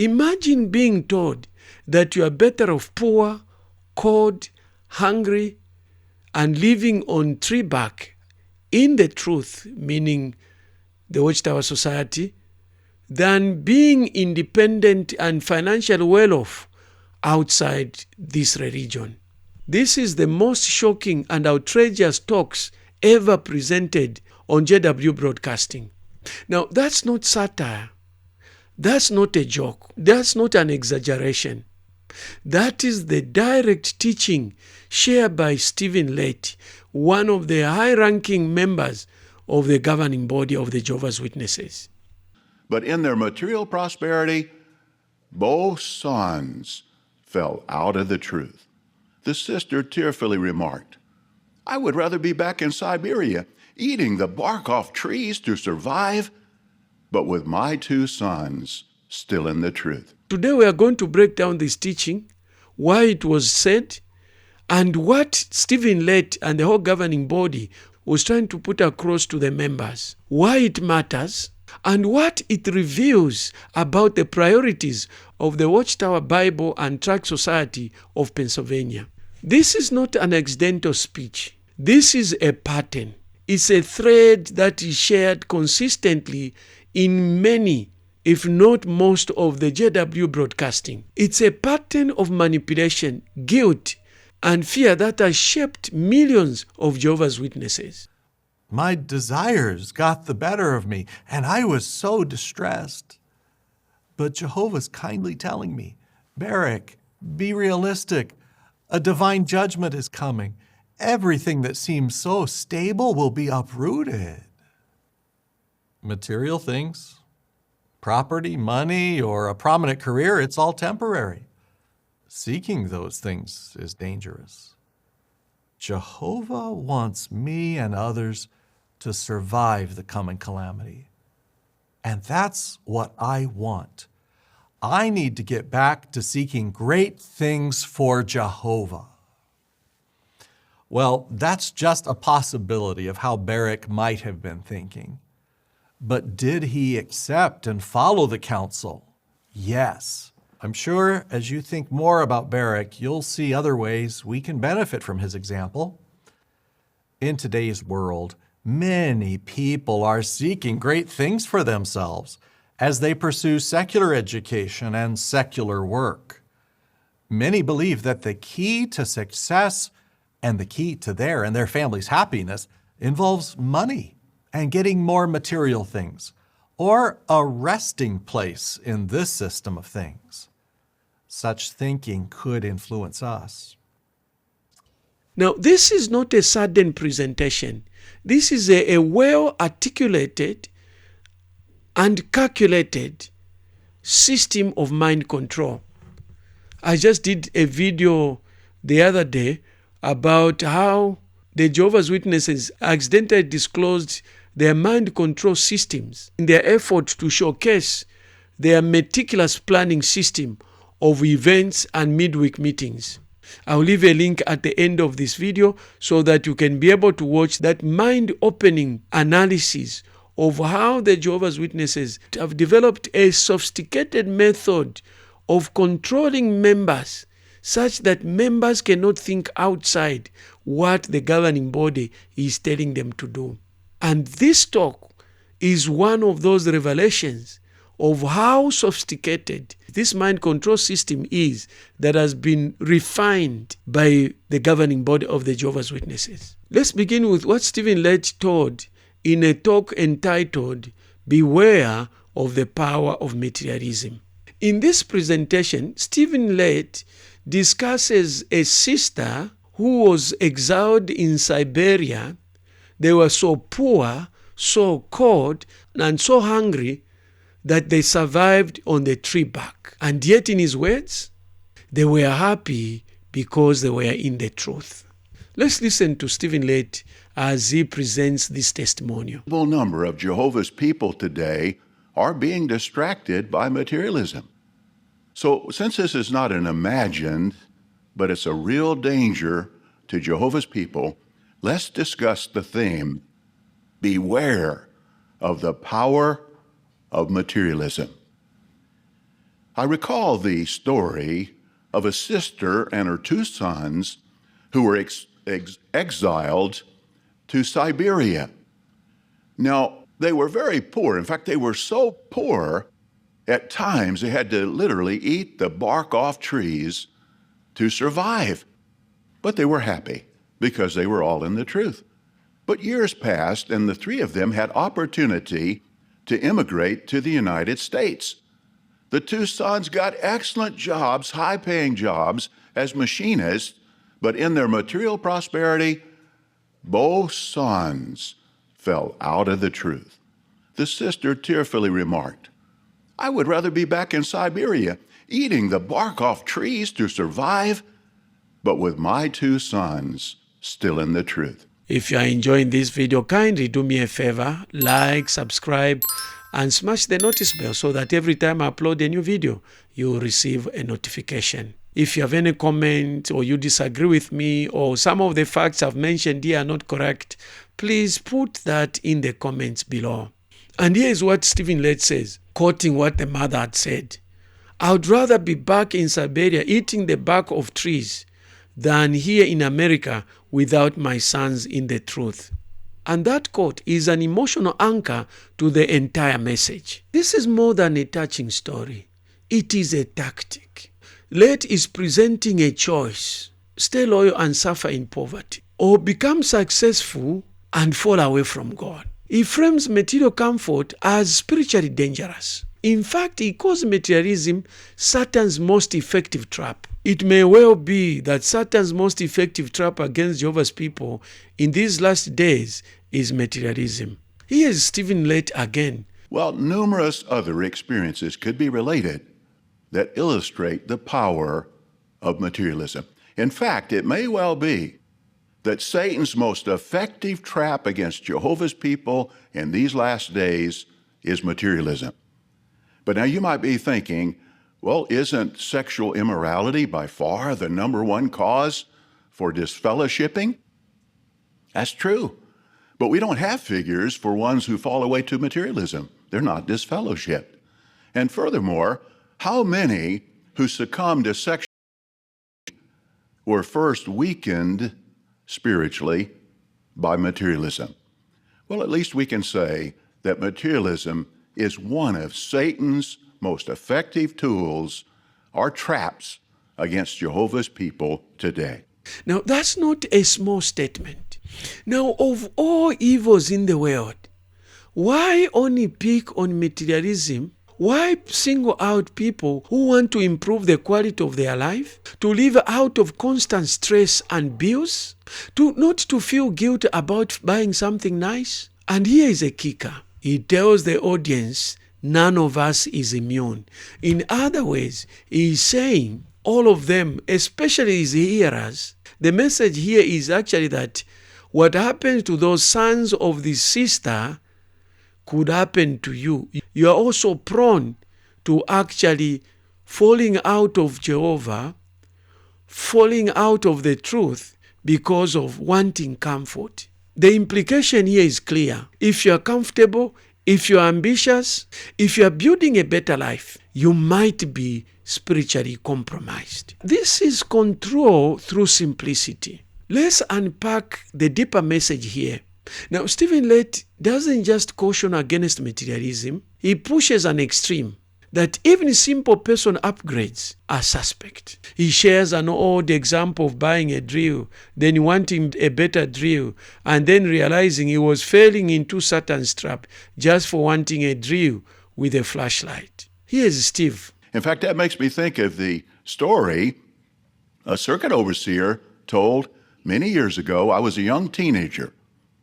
Imagine being told that you are better off poor, cold, hungry, and living on tree bark in the truth, meaning the Watchtower Society, than being independent and financially well off outside this religion. This is the most shocking and outrageous talks ever presented on JW Broadcasting. Now, that's not satire. That's not a joke. That's not an exaggeration. That is the direct teaching shared by Stephen Lett, one of the high-ranking members of the governing body of the Jehovah's Witnesses. But in their material prosperity, both sons fell out of the truth. The sister tearfully remarked, "I would rather be back in Siberia, eating the bark off trees to survive, but with my two sons still in the truth." Today we are going to break down this teaching, why it was said, and what Stephen Lett and the whole governing body was trying to put across to the members, why it matters, and what it reveals about the priorities of the Watchtower Bible and Tract Society of Pennsylvania. This is not an accidental speech. This is a pattern. It's a thread that is shared consistently in many, if not most, of the JW Broadcasting. It's a pattern of manipulation, guilt, and fear that has shaped millions of Jehovah's Witnesses. My desires got the better of me, and I was so distressed. But Jehovah's kindly telling me, "Barak, be realistic. A divine judgment is coming. Everything that seems so stable will be uprooted." Material things, property, money, or a prominent career, it's all temporary. Seeking those things is dangerous. Jehovah wants me and others to survive the coming calamity. And that's what I want. I need to get back to seeking great things for Jehovah. Well, that's just a possibility of how Barak might have been thinking. But did he accept and follow the counsel? Yes. I'm sure as you think more about Barak, you'll see other ways we can benefit from his example. In today's world, many people are seeking great things for themselves as they pursue secular education and secular work. Many believe that the key to success and the key to their and their family's happiness involves money and getting more material things, or a resting place in this system of things. Such thinking could influence us. Now, this is not a sudden presentation. This is a well-articulated and calculated system of mind control. I just did a video the other day about how the Jehovah's Witnesses accidentally disclosed their mind control systems in their effort to showcase their meticulous planning system of events and midweek meetings. I'll leave a link at the end of this video so that you can be able to watch that mind-opening analysis of how the Jehovah's Witnesses have developed a sophisticated method of controlling members such that members cannot think outside what the governing body is telling them to do. And this talk is one of those revelations of how sophisticated this mind control system is that has been refined by the governing body of the Jehovah's Witnesses. Let's begin with what Stephen Lett taught in a talk entitled, "Beware of the Power of Materialism." In this presentation, Stephen Lett discusses a sister who was exiled in Siberia. They were so poor, so cold, and so hungry that they survived on the tree bark. And yet, in his words, they were happy because they were in the truth. Let's listen to Stephen Lett as he presents this testimonial. A small number of Jehovah's people today are being distracted by materialism. So since this is not an imagined, but it's a real danger to Jehovah's people, let's discuss the theme, beware of the power of materialism. I recall the story of a sister and her two sons who were exiled to Siberia. Now, they were very poor. In fact, they were so poor, at times they had to literally eat the bark off trees to survive. But they were happy because they were all in the truth. But years passed, and the three of them had opportunity to immigrate to the United States. The two sons got excellent jobs, high-paying jobs as machinists, but in their material prosperity, both sons fell out of the truth. The sister tearfully remarked, "I would rather be back in Siberia, eating the bark off trees to survive, but with my two sons still in the truth." If you are enjoying this video, kindly do me a favor, like, subscribe, and smash the notice bell so that every time I upload a new video, you will receive a notification. If you have any comment or you disagree with me or some of the facts I've mentioned here are not correct, please put that in the comments below. And here is what Stephen Lett says, quoting what the mother had said. "I would rather be back in Siberia eating the bark of trees than here in America without my sons in the truth." And that quote is an emotional anchor to the entire message. This is more than a touching story. It is a tactic. Lett is presenting a choice: stay loyal and suffer in poverty, or become successful and fall away from God. He frames material comfort as spiritually dangerous. In fact, he calls materialism Satan's most effective trap. It may well be that Satan's most effective trap against Jehovah's people in these last days is materialism. Here's Stephen Lett again. Well, numerous other experiences could be related that illustrate the power of materialism. In fact, it may well be that Satan's most effective trap against Jehovah's people in these last days is materialism. But now you might be thinking, well, isn't sexual immorality by far the number one cause for disfellowshipping? That's true. But we don't have figures for ones who fall away to materialism. They're not disfellowshipped. And furthermore, how many who succumbed to sexual were first weakened spiritually by materialism? Well, at least we can say that materialism is one of Satan's most effective tools or traps against Jehovah's people today. Now, that's not a small statement. Now, of all evils in the world, why only pick on materialism? Why single out people who want to improve the quality of their life, to live out of constant stress and bills, not to feel guilt about buying something nice? And here is a kicker. He tells the audience, none of us is immune. In other words, he is saying all of them, especially his hearers, the message here is actually that what happens to those sons of the sister could happen to you. You are also prone to actually falling out of Jehovah, falling out of the truth because of wanting comfort. The implication here is clear. If you are comfortable, if you are ambitious, if you are building a better life, you might be spiritually compromised. This is control through simplicity. Let's unpack the deeper message here. Now, Stephen Lett doesn't just caution against materialism, he pushes an extreme that even simple personal upgrades are suspect. He shares an old example of buying a drill, then wanting a better drill, and then realizing he was falling into Satan's trap just for wanting a drill with a flashlight. Here's Steve. In fact, that makes me think of the story a circuit overseer told many years ago. I was a young teenager.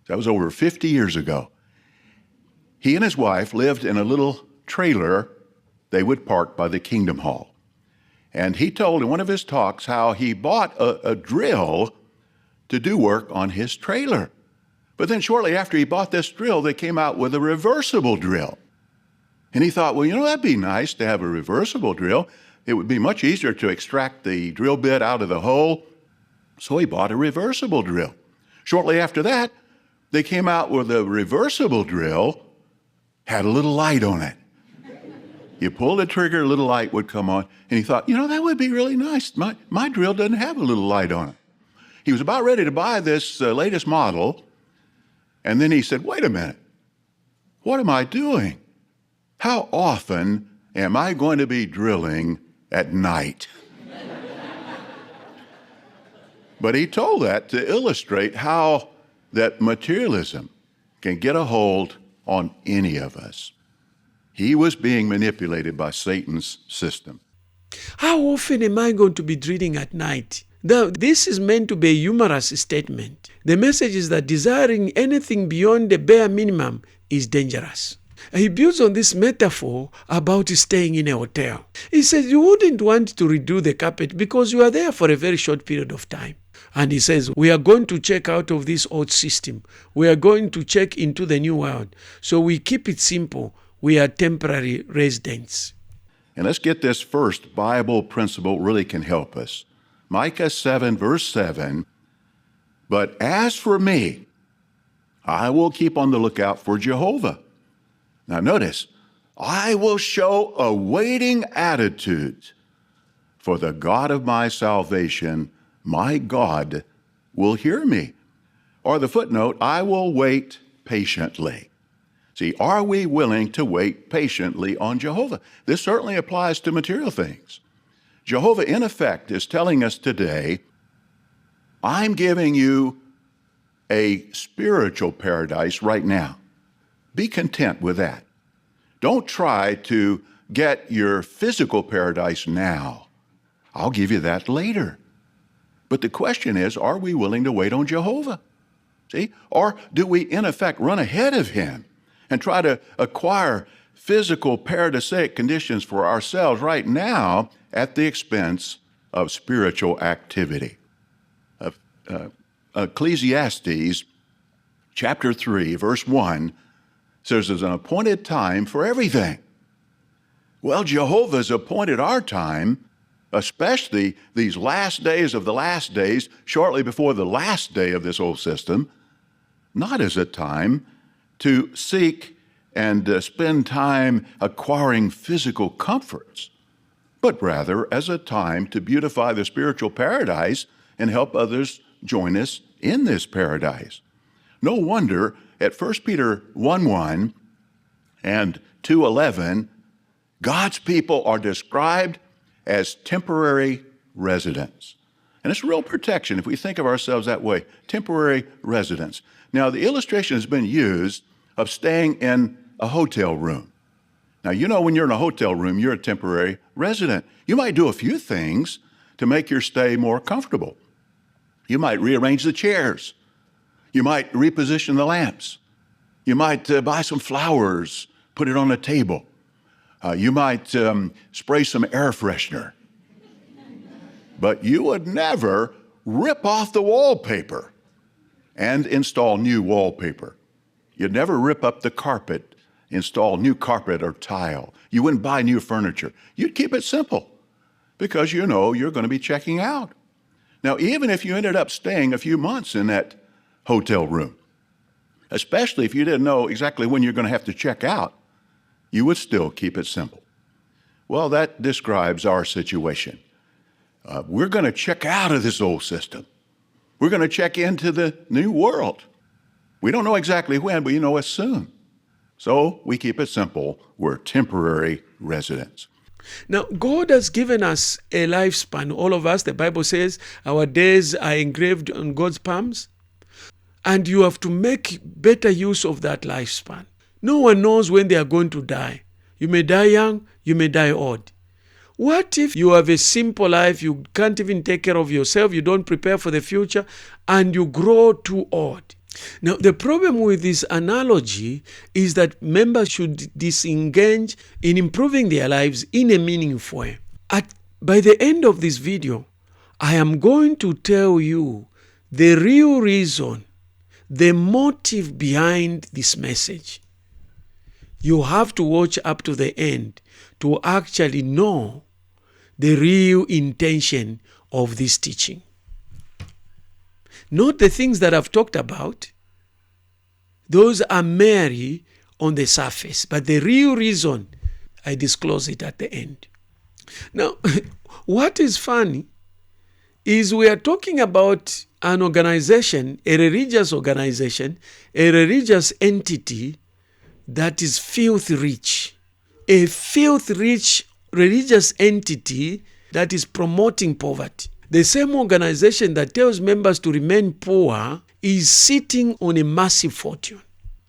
That was over 50 years ago. He and his wife lived in a little trailer they would park by the Kingdom Hall. And he told in one of his talks how he bought a drill to do work on his trailer. But then shortly after he bought this drill, they came out with a reversible drill. And he thought, well, that'd be nice to have a reversible drill. It would be much easier to extract the drill bit out of the hole. So he bought a reversible drill. Shortly after that, they came out with a reversible drill, had a little light on it. You pull the trigger, a little light would come on, and he thought, that would be really nice. My drill doesn't have a little light on it. He was about ready to buy this latest model, and then he said, wait a minute, what am I doing? How often am I going to be drilling at night? But he told that to illustrate how that materialism can get a hold on any of us. He was being manipulated by Satan's system. How often am I going to be drilling at night? Now, this is meant to be a humorous statement. The message is that desiring anything beyond the bare minimum is dangerous. He builds on this metaphor about staying in a hotel. He says you wouldn't want to redo the carpet because you are there for a very short period of time. And he says, we are going to check out of this old system. We are going to check into the new world. So we keep it simple. We are temporary residents. And let's get this first Bible principle really can help us. Micah 7, verse 7, but as for me, I will keep on the lookout for Jehovah. Now notice, I will show a waiting attitude for the God of my salvation. My God will hear me. Or the footnote, I will wait patiently. See, are we willing to wait patiently on Jehovah? This certainly applies to material things. Jehovah, in effect, is telling us today, I'm giving you a spiritual paradise right now. Be content with that. Don't try to get your physical paradise now. I'll give you that later. But the question is, are we willing to wait on Jehovah? See? Or do we, in effect, run ahead of him and try to acquire physical paradisiac conditions for ourselves right now at the expense of spiritual activity? Ecclesiastes chapter 3, verse 1 says there's an appointed time for everything. Well, Jehovah's appointed our time, especially these last days of the last days, shortly before the last day of this old system, not as a time to seek and spend time acquiring physical comforts, but rather as a time to beautify the spiritual paradise and help others join us in this paradise. No wonder at 1 Peter 1:1 and 2:11, God's people are described as temporary residents. And it's real protection if we think of ourselves that way, temporary residents. Now, the illustration has been used of staying in a hotel room. Now, when you're in a hotel room, you're a temporary resident. You might do a few things to make your stay more comfortable. You might rearrange the chairs. You might reposition the lamps. You might buy some flowers, put it on a table. You might spray some air freshener. But you would never rip off the wallpaper and install new wallpaper. You'd never rip up the carpet, install new carpet or tile. You wouldn't buy new furniture. You'd keep it simple because you're going to be checking out. Now, even if you ended up staying a few months in that hotel room, especially if you didn't know exactly when you're going to have to check out, you would still keep it simple. Well, that describes our situation. We're going to check out of this old system. We're going to check into the new world. We don't know exactly when, but it's soon. So we keep it simple. We're temporary residents. Now, God has given us a lifespan. All of us, the Bible says, our days are engraved on God's palms. And you have to make better use of that lifespan. No one knows when they are going to die. You may die young, you may die old. What if you have a simple life, you can't even take care of yourself, you don't prepare for the future, and you grow too old? Now, the problem with this analogy is that members should disengage in improving their lives in a meaningful way. By the end of this video, I am going to tell you the real reason, the motive behind this message. You have to watch up to the end to actually know the real intention of this teaching. Not the things that I've talked about. Those are merely on the surface. But the real reason I disclose it at the end. Now, what is funny is we are talking about an organization, a religious entity that is filth rich. A filth rich religious entity that is promoting poverty. The same organization that tells members to remain poor is sitting on a massive fortune.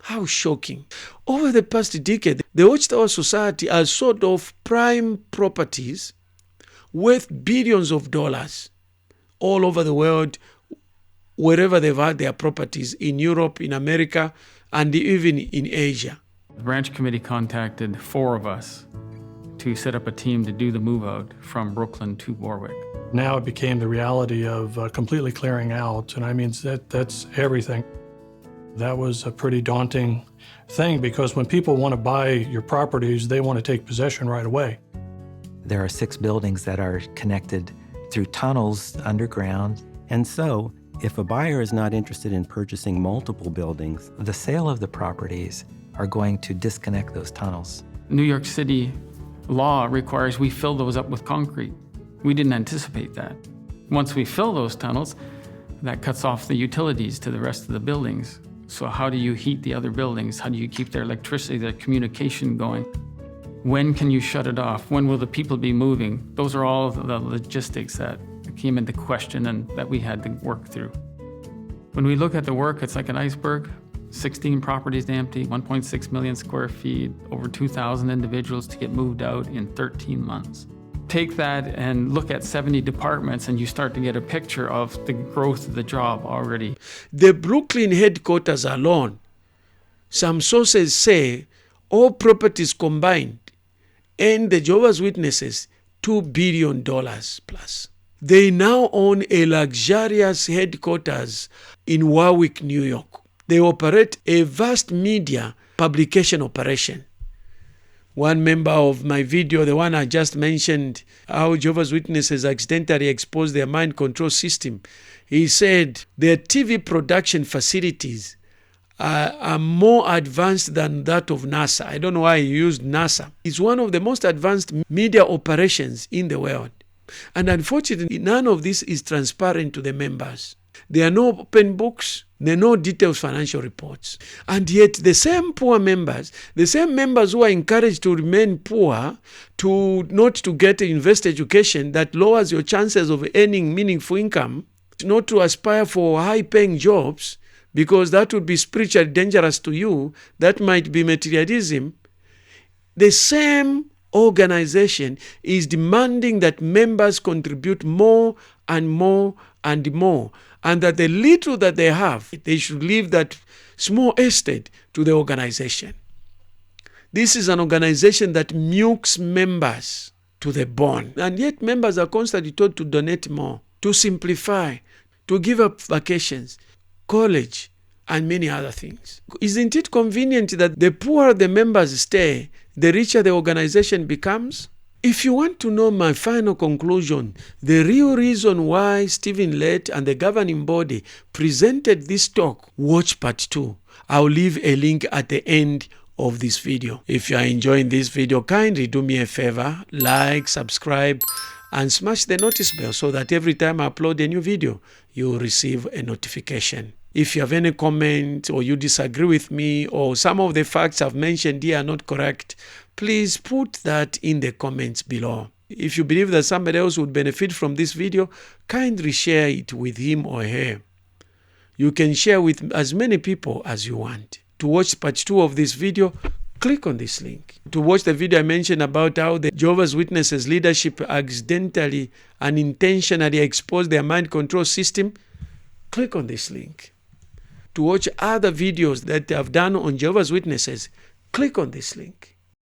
How shocking. Over the past decade, the Watchtower Society has sold off prime properties worth billions of dollars all over the world, wherever they've had their properties, in Europe, in America, and even in Asia. The branch committee contacted 4 of us to set up a team to do the move out from Brooklyn to Warwick. Now it became the reality of completely clearing out, and I mean, that's everything. That was a pretty daunting thing, because when people want to buy your properties, they want to take possession right away. There are 6 buildings that are connected through tunnels underground, and so if a buyer is not interested in purchasing multiple buildings, the sale of the properties are going to disconnect those tunnels. New York City law requires we fill those up with concrete. We didn't anticipate that. Once we fill those tunnels, that cuts off the utilities to the rest of the buildings. So how do you heat the other buildings? How do you keep their electricity, their communication going? When can you shut it off? When will the people be moving? Those are all the logistics that came into question and that we had to work through. When we look at the work, it's like an iceberg. 16 properties to empty, 1.6 million square feet, over 2,000 individuals to get moved out in 13 months. Take that and look at 70 departments and you start to get a picture of the growth of the job already. The Brooklyn headquarters alone, some sources say all properties combined and the Jehovah's Witnesses, $2 billion plus. They now own a luxurious headquarters in Warwick, New York. They operate a vast media publication operation. One member of my video, the one I just mentioned, how Jehovah's Witnesses accidentally exposed their mind control system, he said their TV production facilities are more advanced than that of NASA. I don't know why he used NASA. It's one of the most advanced media operations in the world. And unfortunately, none of this is transparent to the members. There are no open books, there are no detailed financial reports. And yet the same poor members, the same members who are encouraged to remain poor, not to get a university education that lowers your chances of earning meaningful income, not to aspire for high-paying jobs, because that would be spiritually dangerous to you, that might be materialism. The same organization is demanding that members contribute more and more and more, and that the little that they have, they should leave that small estate to the organization. This is an organization that milks members to the bone, and yet members are constantly told to donate more, to simplify, to give up vacations, college, and many other things. Isn't it convenient that the poorer the members stay, the richer the organization becomes? If you want to know my final conclusion, the real reason why Stephen Lett and the governing body presented this talk, watch part 2. I'll leave a link at the end of this video. If you are enjoying this video, kindly do me a favor, like, subscribe, and smash the notice bell so that every time I upload a new video, you will receive a notification. If you have any comment or you disagree with me or some of the facts I've mentioned here are not correct, please put that in the comments below. If you believe that somebody else would benefit from this video, kindly share it with him or her. You can share with as many people as you want. To watch part 2 of this video, click on this link. To watch the video I mentioned about how the Jehovah's Witnesses leadership accidentally and intentionally exposed their mind control system, click on this link. To watch other videos that I've done on Jehovah's Witnesses, click on this link.